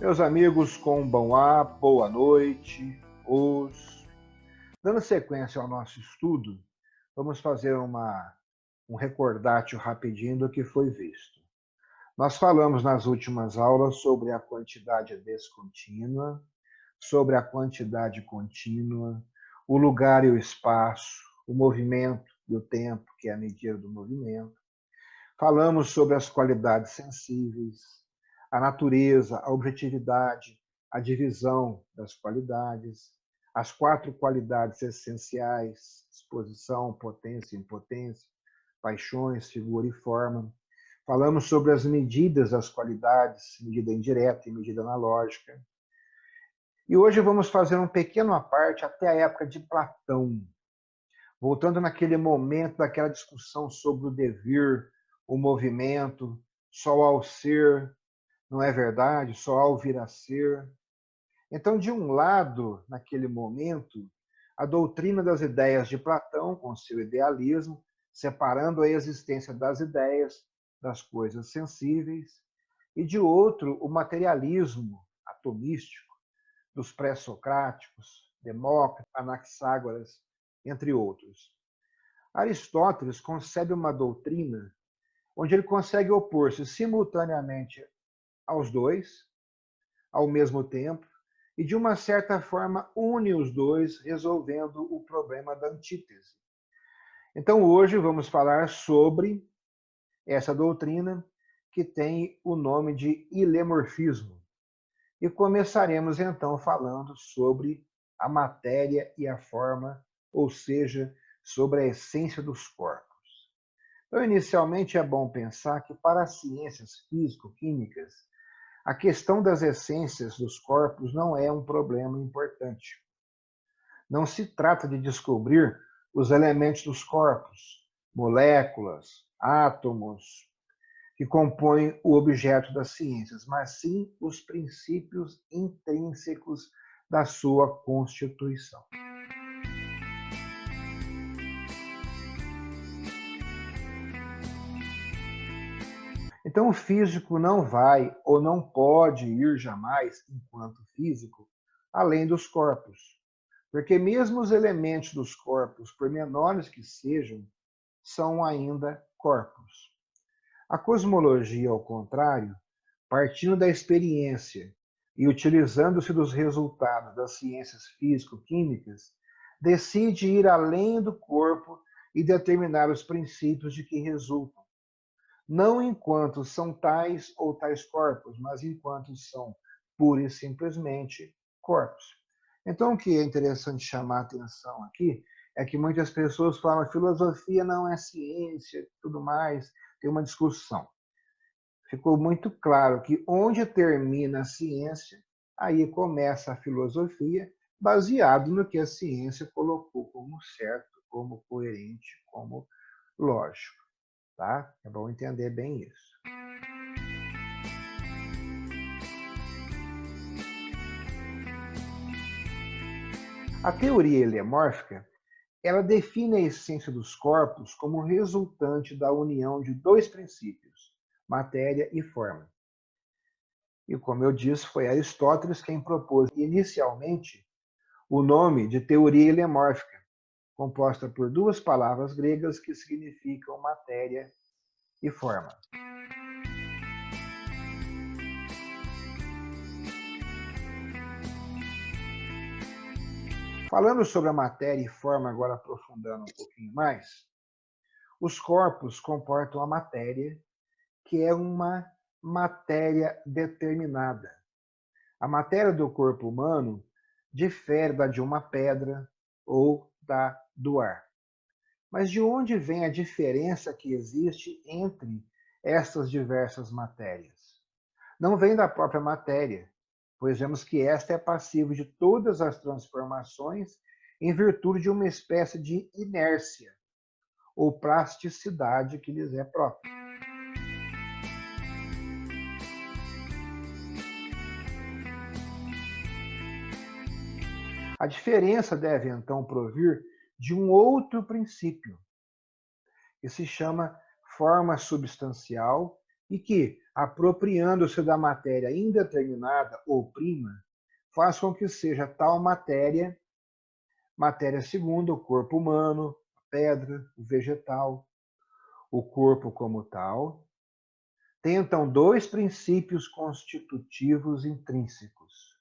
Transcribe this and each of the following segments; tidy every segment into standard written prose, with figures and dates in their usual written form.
Meus amigos, com boa noite. Dando sequência ao nosso estudo, vamos fazer um recordátil rapidinho do que foi visto. Nós falamos nas últimas aulas sobre a quantidade descontínua, sobre a quantidade contínua, o lugar e o espaço, o movimento e o tempo, que é a medida do movimento. Falamos sobre as qualidades sensíveis, a natureza, a objetividade, a divisão das qualidades, as 4 qualidades essenciais: disposição, potência, impotência, paixões, figura e forma. Falamos sobre as medidas das qualidades, medida indireta e medida analógica. E hoje vamos fazer um pequeno à parte até a época de Platão, voltando naquele momento daquela discussão sobre o devir, o movimento, só ao ser, não é verdade? Só ao vir a ser. Então, de um lado, naquele momento, a doutrina das ideias de Platão, com seu idealismo, separando a existência das ideias das coisas sensíveis, e de outro, o materialismo atomístico dos pré-socráticos, Demócrito, Anaxágoras, entre outros. Aristóteles concebe uma doutrina onde ele consegue opor-se simultaneamente aos dois, ao mesmo tempo, e de uma certa forma une os dois, resolvendo o problema da antítese. Então hoje vamos falar sobre essa doutrina que tem o nome de ilemorfismo. E começaremos então falando sobre a matéria e a forma, ou seja, sobre a essência dos corpos. Então, inicialmente é bom pensar que para as ciências físico-químicas, a questão das essências dos corpos não é um problema importante. Não se trata de descobrir os elementos dos corpos, moléculas, átomos, que compõem o objeto das ciências, mas sim os princípios intrínsecos da sua constituição. Então, o físico não vai ou não pode ir jamais, enquanto físico, além dos corpos. Porque mesmo os elementos dos corpos, por menores que sejam, são ainda corpos. A cosmologia, ao contrário, partindo da experiência e utilizando-se dos resultados das ciências físico-químicas, decide ir além do corpo e determinar os princípios de que resultam, não enquanto são tais ou tais corpos, mas enquanto são pura e simplesmente corpos. Então, o que é interessante chamar a atenção aqui é que muitas pessoas falam que filosofia não é ciência, tudo mais, tem uma discussão. Ficou muito claro que onde termina a ciência, aí começa a filosofia, baseado no que a ciência colocou como certo, como coerente, como lógico. Tá? É bom entender bem isso. A teoria helemórfica, ela define a essência dos corpos como resultante da união de dois princípios, matéria e forma. E como eu disse, foi Aristóteles quem propôs inicialmente o nome de teoria helemórfica, composta por duas palavras gregas que significam matéria e forma. Falando sobre a matéria e forma, agora aprofundando um pouquinho mais, os corpos comportam a matéria, que é uma matéria determinada. A matéria do corpo humano difere da de uma pedra ou da do ar. Mas de onde vem a diferença que existe entre estas diversas matérias? Não vem da própria matéria, pois vemos que esta é passível de todas as transformações em virtude de uma espécie de inércia ou plasticidade que lhes é própria. A diferença deve, então, provir de um outro princípio, que se chama forma substancial e que, apropriando-se da matéria indeterminada ou prima, faz com que seja tal matéria, matéria segunda, o corpo humano, a pedra, o vegetal, o corpo como tal, tem então dois princípios constitutivos intrínsecos: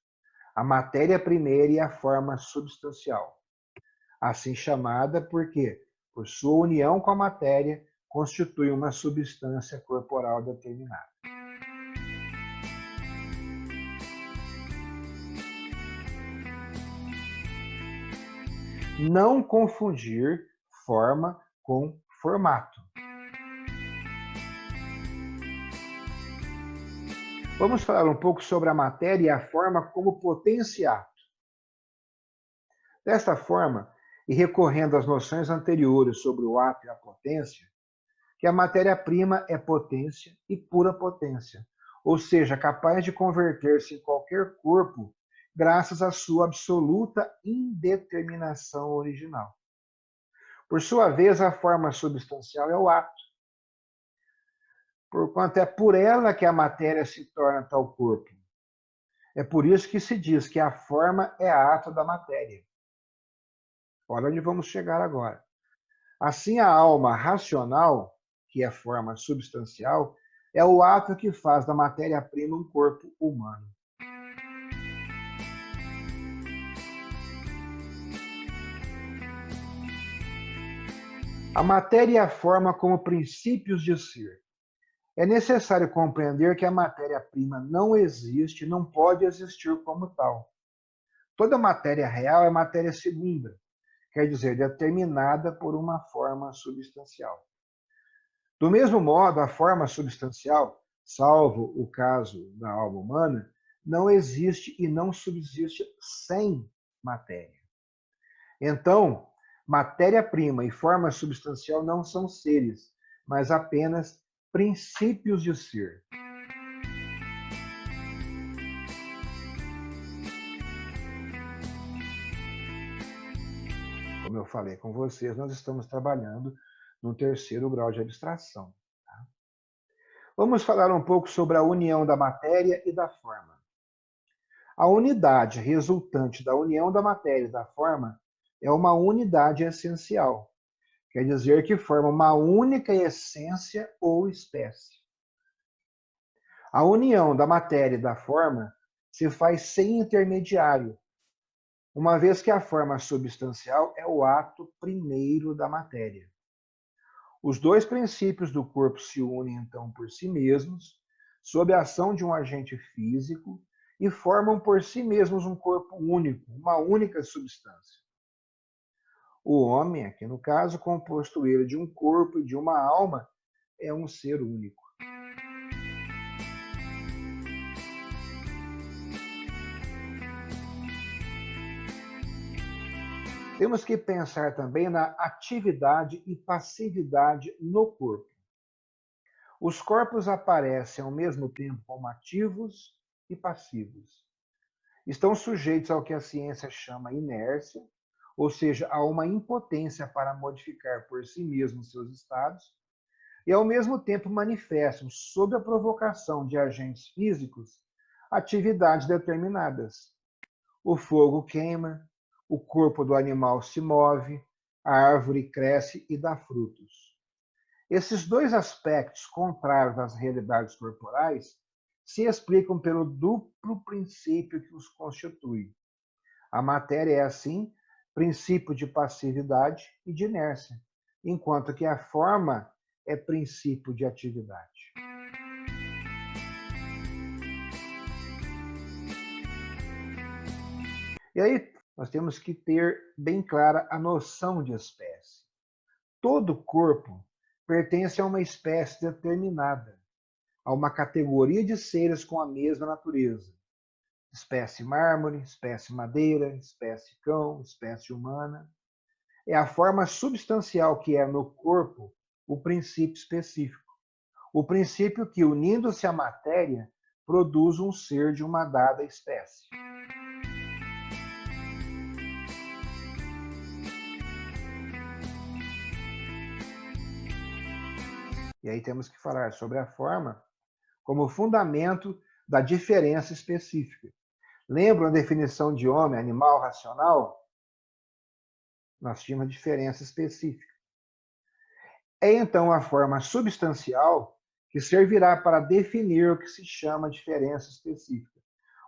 a matéria primeira e a forma substancial, assim chamada porque, por sua união com a matéria, constitui uma substância corporal determinada. Não confundir forma com formato. Vamos falar um pouco sobre a matéria e a forma como potenciato. Desta forma, e recorrendo às noções anteriores sobre o ato e a potência, que a matéria-prima é potência e pura potência, ou seja, capaz de converter-se em qualquer corpo graças à sua absoluta indeterminação original. Por sua vez, a forma substancial é o ato, porquanto é por ela que a matéria se torna tal corpo. É por isso que se diz que a forma é ato da matéria. Olha onde vamos chegar agora. Assim, a alma racional, que é forma substancial, é o ato que faz da matéria-prima um corpo humano. A matéria e a forma como princípios de ser. É necessário compreender que a matéria-prima não existe, não pode existir como tal. Toda matéria real é matéria segunda, quer dizer, determinada por uma forma substancial. Do mesmo modo, a forma substancial, salvo o caso da alma humana, não existe e não subsiste sem matéria. Então, matéria-prima e forma substancial não são seres, mas apenas princípios de ser. Como eu falei com vocês, nós estamos trabalhando no terceiro grau de abstração. Tá? Vamos falar um pouco sobre a união da matéria e da forma. A unidade resultante da união da matéria e da forma é uma unidade essencial. Quer dizer que forma uma única essência ou espécie. A união da matéria e da forma se faz sem intermediário, uma vez que a forma substancial é o ato primeiro da matéria. Os dois princípios do corpo se unem então por si mesmos, sob a ação de um agente físico, e formam por si mesmos um corpo único, uma única substância. O homem, aqui no caso, composto ele de um corpo e de uma alma, é um ser único. Temos que pensar também na atividade e passividade no corpo. Os corpos aparecem ao mesmo tempo como ativos e passivos. Estão sujeitos ao que a ciência chama inércia, ou seja, a uma impotência para modificar por si mesmos seus estados, e ao mesmo tempo manifestam, sob a provocação de agentes físicos, atividades determinadas. O fogo queima, o corpo do animal se move, a árvore cresce e dá frutos. Esses dois aspectos contrários às realidades corporais se explicam pelo duplo princípio que os constitui. A matéria é, assim, princípio de passividade e de inércia, enquanto que a forma é princípio de atividade. E aí nós temos que ter bem clara a noção de espécie. Todo corpo pertence a uma espécie determinada, a uma categoria de seres com a mesma natureza. Espécie mármore, espécie madeira, espécie cão, espécie humana. É a forma substancial que é no corpo o princípio específico. O princípio que, unindo-se à matéria, produz um ser de uma dada espécie. E aí temos que falar sobre a forma como fundamento da diferença específica. Lembram a definição de homem, animal racional? Nós tínhamos a diferença específica. É então a forma substancial que servirá para definir o que se chama diferença específica,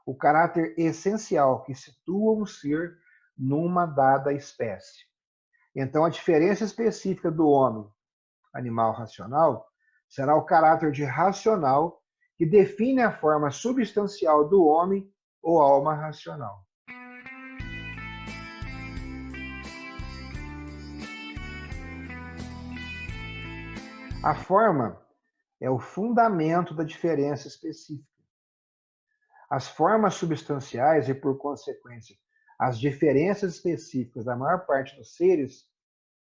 o caráter essencial que situa um ser numa dada espécie. Então, a diferença específica do homem, animal racional, será o caráter de racional que define a forma substancial do homem ou alma racional. A forma é o fundamento da diferença específica. As formas substanciais e, por consequência, as diferenças específicas da maior parte dos seres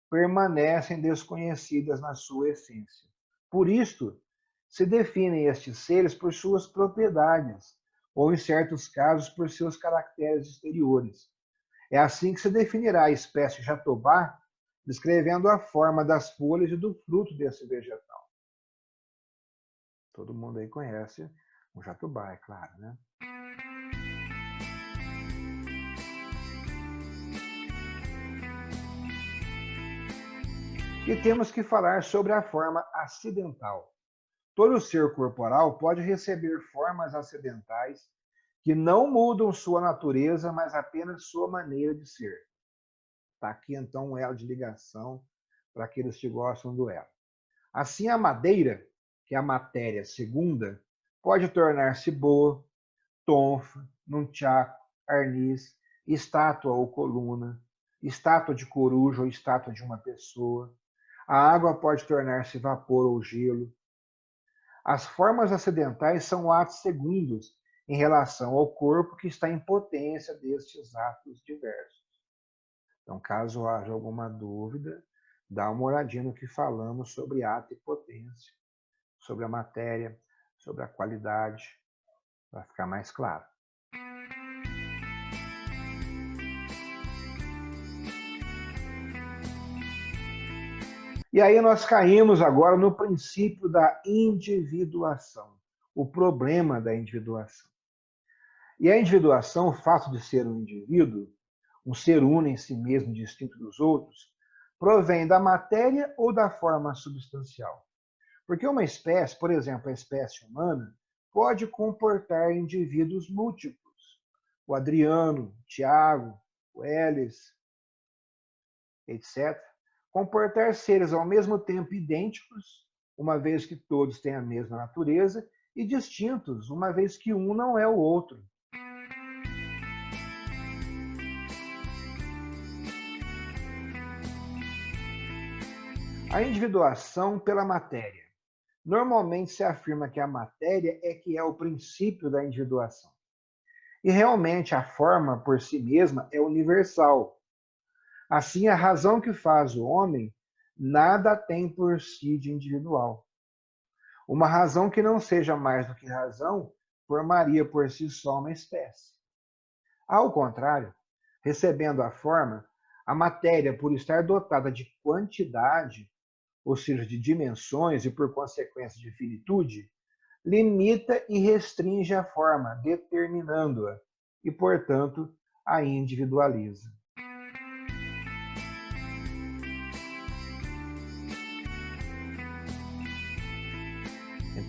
permanecem desconhecidas na sua essência. Por isto, se definem estes seres por suas propriedades, ou, em certos casos, por seus caracteres exteriores. É assim que se definirá a espécie jatobá, descrevendo a forma das folhas e do fruto desse vegetal. Todo mundo aí conhece o jatobá, é claro, né? E temos que falar sobre a forma acidental. Todo ser corporal pode receber formas acidentais que não mudam sua natureza, mas apenas sua maneira de ser. Está aqui, então, um elo de ligação para aqueles que gostam do elo. Assim, a madeira, que é a matéria segunda, pode tornar-se boa, tonfa, nunchaku, arniz, estátua ou coluna, estátua de coruja ou estátua de uma pessoa. A água pode tornar-se vapor ou gelo. As formas acidentais são atos segundos em relação ao corpo que está em potência destes atos diversos. Então, caso haja alguma dúvida, dá uma olhadinha no que falamos sobre ato e potência, sobre a matéria, sobre a qualidade, para ficar mais claro. E aí nós caímos agora no princípio da individuação, o problema da individuação. E a individuação, o fato de ser um indivíduo, um ser uno em si mesmo, distinto dos outros, provém da matéria ou da forma substancial. Porque uma espécie, por exemplo, a espécie humana, pode comportar indivíduos múltiplos. O Adriano, o Tiago, o Elis, etc. Comportar seres ao mesmo tempo idênticos, uma vez que todos têm a mesma natureza, e distintos, uma vez que um não é o outro. A individuação pela matéria. Normalmente se afirma que a matéria é que é o princípio da individuação. E realmente a forma por si mesma é universal. Assim, a razão que faz o homem nada tem por si de individual. Uma razão que não seja mais do que razão formaria por si só uma espécie. Ao contrário, recebendo a forma, a matéria, por estar dotada de quantidade, ou seja, de dimensões e, por consequência, de finitude, limita e restringe a forma, determinando-a e, portanto, a individualiza.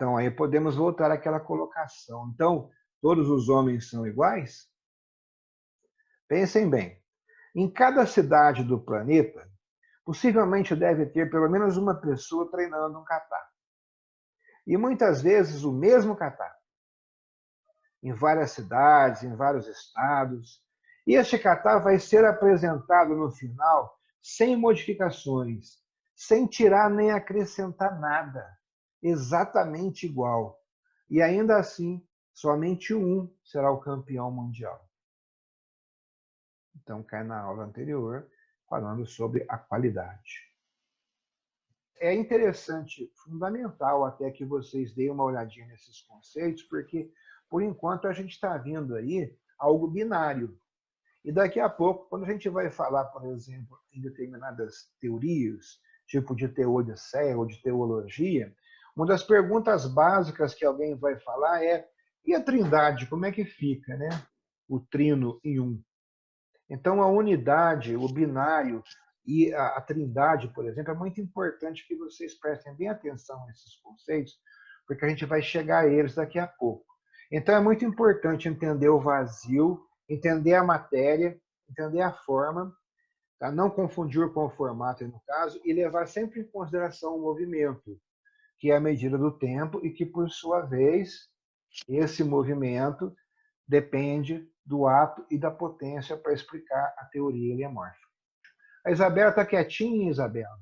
Então, aí podemos voltar àquela colocação. Então, todos os homens são iguais? Pensem bem. Em cada cidade do planeta, possivelmente deve ter pelo menos uma pessoa treinando um kata. E muitas vezes o mesmo kata. Em várias cidades, em vários estados. E este kata vai ser apresentado no final sem modificações, sem tirar nem acrescentar nada. Exatamente igual. E ainda assim, somente um será o campeão mundial. Então, cai na aula anterior, falando sobre a qualidade. É interessante, fundamental até que vocês deem uma olhadinha nesses conceitos, porque, por enquanto, a gente está vendo aí algo binário. E daqui a pouco, quando a gente vai falar, por exemplo, em determinadas teorias, tipo de teodiceia ou de teologia, Uma das perguntas básicas que alguém vai falar é: e a trindade, como é que fica, né? O trino em um. Então, a unidade, o binário e a trindade, por exemplo, é muito importante que vocês prestem bem atenção nesses conceitos, porque a gente vai chegar a eles daqui a pouco. Então, é muito importante entender o vazio, entender a matéria, entender a forma, tá? Não confundir com o formato, no caso, e levar sempre em consideração o movimento, que é a medida do tempo e que, por sua vez, esse movimento depende do ato e da potência para explicar a teoria heliomórfica. A Isabela está quietinha, Isabela?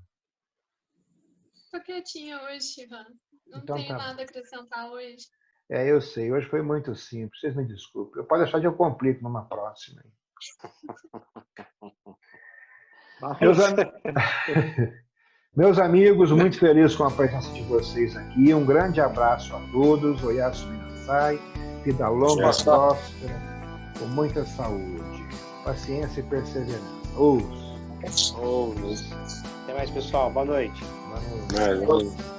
Estou quietinha hoje, Ivan. Não Então tenho tá nada a bom. acrescentar hoje. Eu sei, hoje foi muito simples, vocês me desculpem. Pode deixar de eu complico numa próxima. Meus amigos, muito feliz com a presença de vocês aqui. Um grande abraço a todos. Oyasu Minasai, vida longa, próspera, com muita saúde, paciência e perseverança. Até mais, pessoal. Boa noite. Boa noite.